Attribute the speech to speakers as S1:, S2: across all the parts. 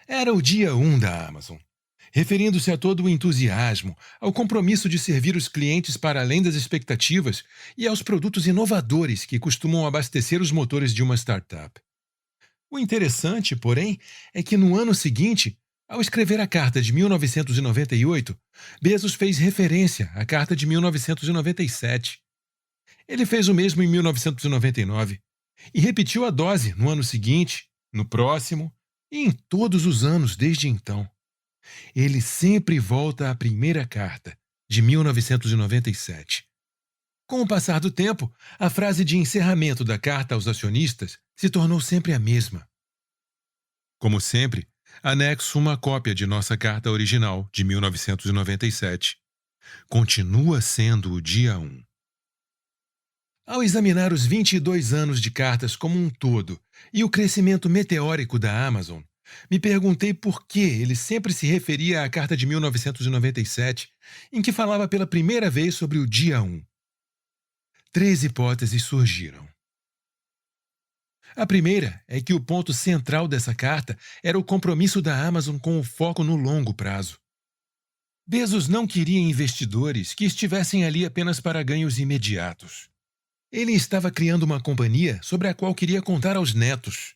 S1: Era o dia 1 da Amazon. Referindo-se a todo o entusiasmo, ao compromisso de servir os clientes para além das expectativas e aos produtos inovadores que costumam abastecer os motores de uma startup. O interessante, porém, é que no ano seguinte, ao escrever a carta de 1998, Bezos fez referência à carta de 1997. Ele fez o mesmo em 1999 e repetiu a dose no ano seguinte, no próximo e em todos os anos desde então. Ele sempre volta à primeira carta, de 1997. Com o passar do tempo, a frase de encerramento da carta aos acionistas se tornou sempre a mesma. Como sempre, anexo uma cópia de nossa carta original, de 1997. Continua sendo o dia 1. Ao examinar os 22 anos de cartas como um todo e o crescimento meteórico da Amazon, me perguntei por que ele sempre se referia à carta de 1997, em que falava pela primeira vez sobre o dia 1. Três hipóteses surgiram. A primeira é que o ponto central dessa carta era o compromisso da Amazon com o foco no longo prazo. Bezos não queria investidores que estivessem ali apenas para ganhos imediatos. Ele estava criando uma companhia sobre a qual queria contar aos netos.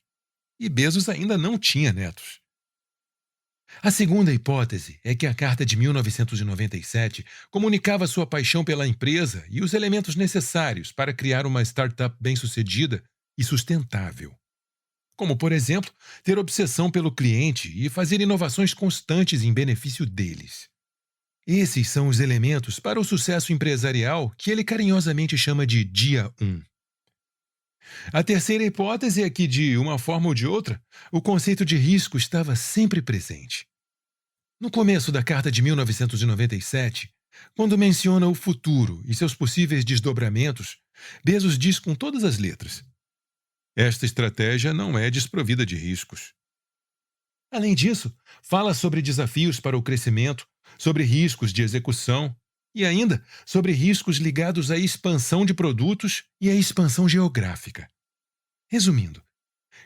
S1: E Bezos ainda não tinha netos. A segunda hipótese é que a carta de 1997 comunicava sua paixão pela empresa e os elementos necessários para criar uma startup bem-sucedida e sustentável. Como, por exemplo, ter obsessão pelo cliente e fazer inovações constantes em benefício deles. Esses são os elementos para o sucesso empresarial que ele carinhosamente chama de dia 1. A terceira hipótese é que, de uma forma ou de outra, o conceito de risco estava sempre presente. No começo da carta de 1997, quando menciona o futuro e seus possíveis desdobramentos, Bezos diz com todas as letras: esta estratégia não é desprovida de riscos. Além disso, fala sobre desafios para o crescimento, sobre riscos de execução e ainda sobre riscos ligados à expansão de produtos e à expansão geográfica. Resumindo,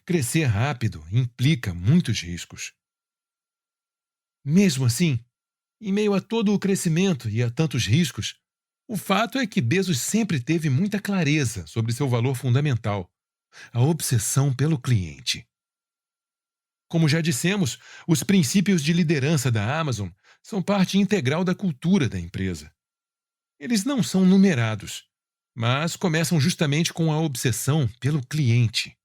S1: crescer rápido implica muitos riscos. Mesmo assim, em meio a todo o crescimento e a tantos riscos, o fato é que Bezos sempre teve muita clareza sobre seu valor fundamental, a obsessão pelo cliente. Como já dissemos, os princípios de liderança da Amazon são parte integral da cultura da empresa. Eles não são numerados, mas começam justamente com a obsessão pelo cliente.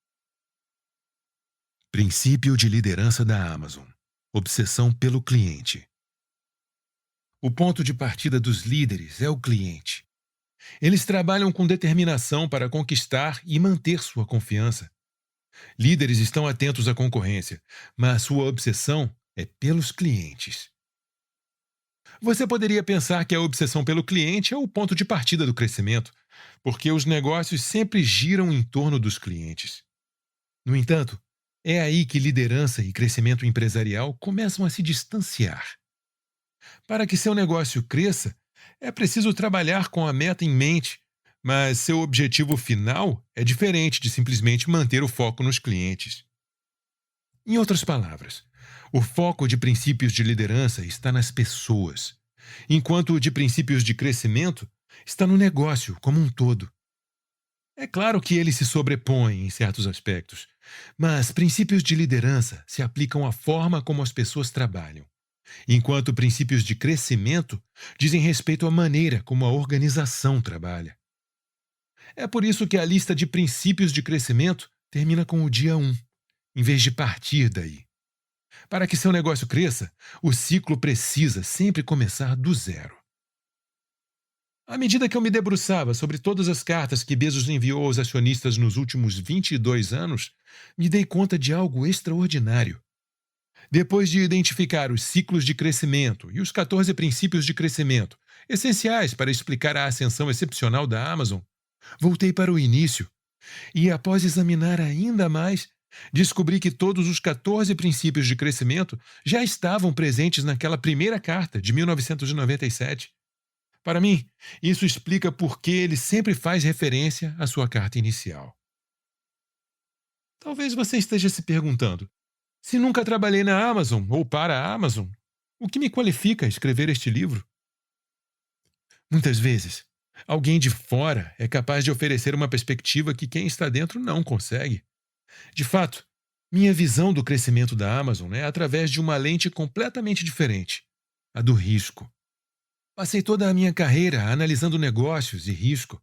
S1: Princípio de liderança da Amazon: obsessão pelo cliente. O ponto de partida dos líderes é o cliente. Eles trabalham com determinação para conquistar e manter sua confiança. Líderes estão atentos à concorrência, mas sua obsessão é pelos clientes. Você poderia pensar que a obsessão pelo cliente é o ponto de partida do crescimento, porque os negócios sempre giram em torno dos clientes. No entanto, é aí que liderança e crescimento empresarial começam a se distanciar. Para que seu negócio cresça, é preciso trabalhar com a meta em mente, mas seu objetivo final é diferente de simplesmente manter o foco nos clientes. Em outras palavras, o foco de princípios de liderança está nas pessoas, enquanto o de princípios de crescimento está no negócio como um todo. É claro que eles se sobrepõem em certos aspectos, mas princípios de liderança se aplicam à forma como as pessoas trabalham, enquanto princípios de crescimento dizem respeito à maneira como a organização trabalha. É por isso que a lista de princípios de crescimento termina com o dia 1, em vez de partir daí. Para que seu negócio cresça, o ciclo precisa sempre começar do zero. À medida que eu me debruçava sobre todas as cartas que Bezos enviou aos acionistas nos últimos 22 anos, me dei conta de algo extraordinário. Depois de identificar os ciclos de crescimento e os 14 princípios de crescimento, essenciais para explicar a ascensão excepcional da Amazon, voltei para o início e, após examinar ainda mais, descobri que todos os 14 princípios de crescimento já estavam presentes naquela primeira carta de 1997. Para mim, isso explica por que ele sempre faz referência à sua carta inicial. Talvez você esteja se perguntando: Se nunca trabalhei na Amazon ou para a Amazon, o que me qualifica a escrever este livro? Muitas vezes, alguém de fora é capaz de oferecer uma perspectiva que quem está dentro não consegue. De fato, minha visão do crescimento da Amazon é através de uma lente completamente diferente, a do risco. Passei toda a minha carreira analisando negócios e risco.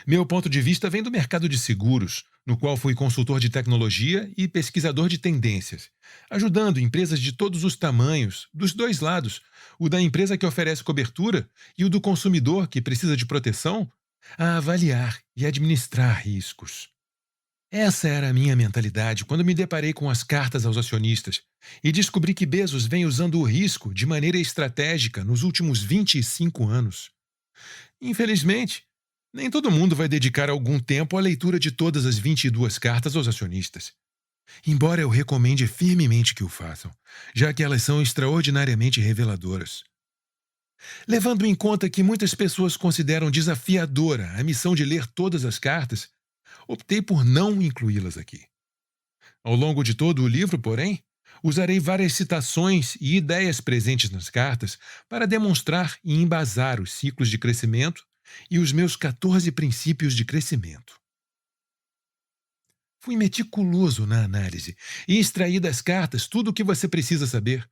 S1: Meu ponto de vista vem do mercado de seguros, no qual fui consultor de tecnologia e pesquisador de tendências, ajudando empresas de todos os tamanhos, dos dois lados, o da empresa que oferece cobertura e o do consumidor que precisa de proteção, a avaliar e administrar riscos. Essa era a minha mentalidade quando me deparei com as cartas aos acionistas e descobri que Bezos vem usando o risco de maneira estratégica nos últimos 25 anos. Infelizmente, nem todo mundo vai dedicar algum tempo à leitura de todas as 22 cartas aos acionistas. Embora eu recomende firmemente que o façam, já que elas são extraordinariamente reveladoras. Levando em conta que muitas pessoas consideram desafiadora a missão de ler todas as cartas, optei por não incluí-las aqui. Ao longo de todo o livro, porém, usarei várias citações e ideias presentes nas cartas para demonstrar e embasar os ciclos de crescimento e os meus 14 princípios de crescimento. Fui meticuloso na análise e extraí das cartas tudo o que você precisa saber.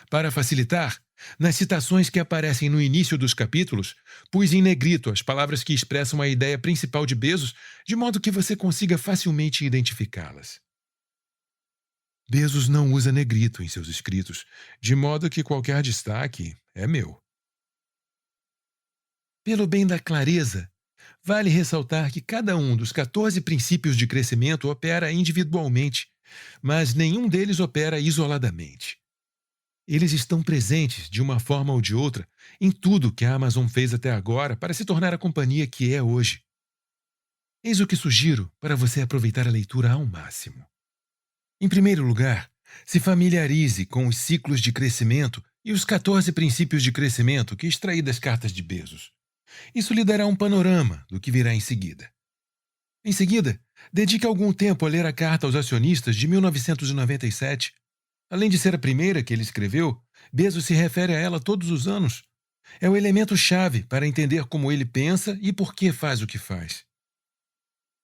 S1: Para facilitar, nas citações que aparecem no início dos capítulos, pus em negrito as palavras que expressam a ideia principal de Bezos, de modo que você consiga facilmente identificá-las. Bezos não usa negrito em seus escritos, de modo que qualquer destaque é meu. Pelo bem da clareza, vale ressaltar que cada um dos 14 princípios de crescimento opera individualmente, mas nenhum deles opera isoladamente. Eles estão presentes, de uma forma ou de outra, em tudo que a Amazon fez até agora para se tornar a companhia que é hoje. Eis o que sugiro para você aproveitar a leitura ao máximo. Em primeiro lugar, se familiarize com os ciclos de crescimento e os 14 princípios de crescimento que extraí das cartas de Bezos. Isso lhe dará um panorama do que virá em seguida. Em seguida, dedique algum tempo a ler a Carta aos Acionistas de 1997. Além de ser a primeira que ele escreveu, Bezos se refere a ela todos os anos. É o elemento-chave para entender como ele pensa e por que faz o que faz.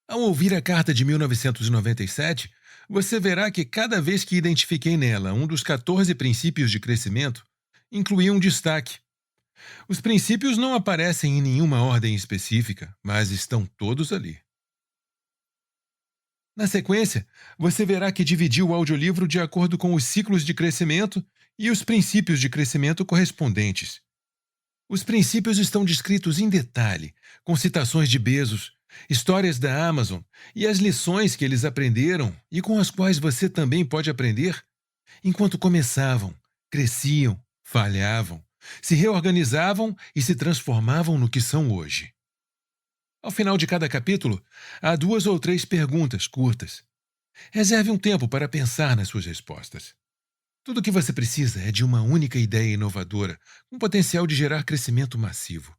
S1: Ao ouvir a carta de 1997, você verá que cada vez que identifiquei nela um dos 14 princípios de crescimento, incluí um destaque. Os princípios não aparecem em nenhuma ordem específica, mas estão todos ali. Na sequência, você verá que dividi o audiolivro de acordo com os ciclos de crescimento e os princípios de crescimento correspondentes. Os princípios estão descritos em detalhe, com citações de Bezos, histórias da Amazon e as lições que eles aprenderam e com as quais você também pode aprender enquanto começavam, cresciam, falhavam, se reorganizavam e se transformavam no que são hoje. Ao final de cada capítulo, há 2 ou 3 perguntas curtas. Reserve um tempo para pensar nas suas respostas. Tudo o que você precisa é de uma única ideia inovadora, com potencial de gerar crescimento massivo.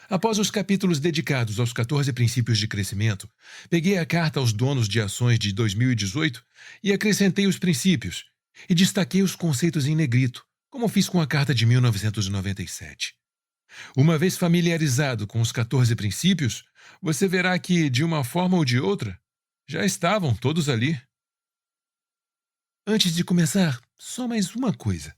S1: Após os capítulos dedicados aos 14 princípios de crescimento, peguei a carta aos donos de ações de 2018 e acrescentei os princípios, e destaquei os conceitos em negrito, como fiz com a carta de 1997. Uma vez familiarizado com os 14 princípios, você verá que, de uma forma ou de outra, já estavam todos ali. Antes de começar, só mais uma coisa.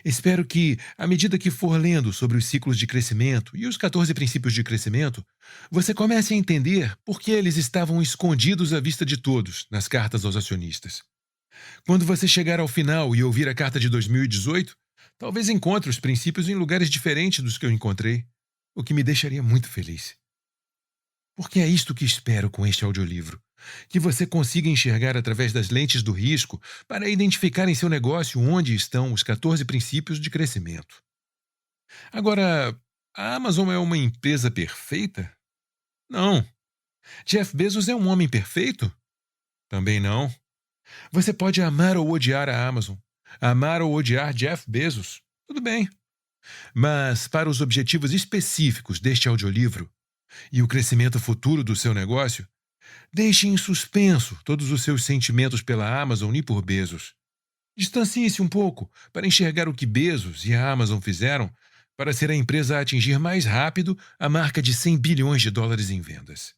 S1: Espero que, à medida que for lendo sobre os ciclos de crescimento e os 14 princípios de crescimento, você comece a entender por que eles estavam escondidos à vista de todos nas cartas aos acionistas. Quando você chegar ao final e ouvir a carta de 2018, talvez encontre os princípios em lugares diferentes dos que eu encontrei, o que me deixaria muito feliz. Porque é isto que espero com este audiolivro, que você consiga enxergar através das lentes do risco para identificar em seu negócio onde estão os 14 princípios de crescimento. Agora, a Amazon é uma empresa perfeita? Não. Jeff Bezos é um homem perfeito? Também não. Você pode amar ou odiar a Amazon, amar ou odiar Jeff Bezos, tudo bem. Mas, para os objetivos específicos deste audiolivro e o crescimento futuro do seu negócio, Deixe em suspenso todos os seus sentimentos pela Amazon e por Bezos. Distancie-se um pouco para enxergar o que Bezos e a Amazon fizeram para ser a empresa a atingir mais rápido a marca de 100 bilhões de dólares em vendas.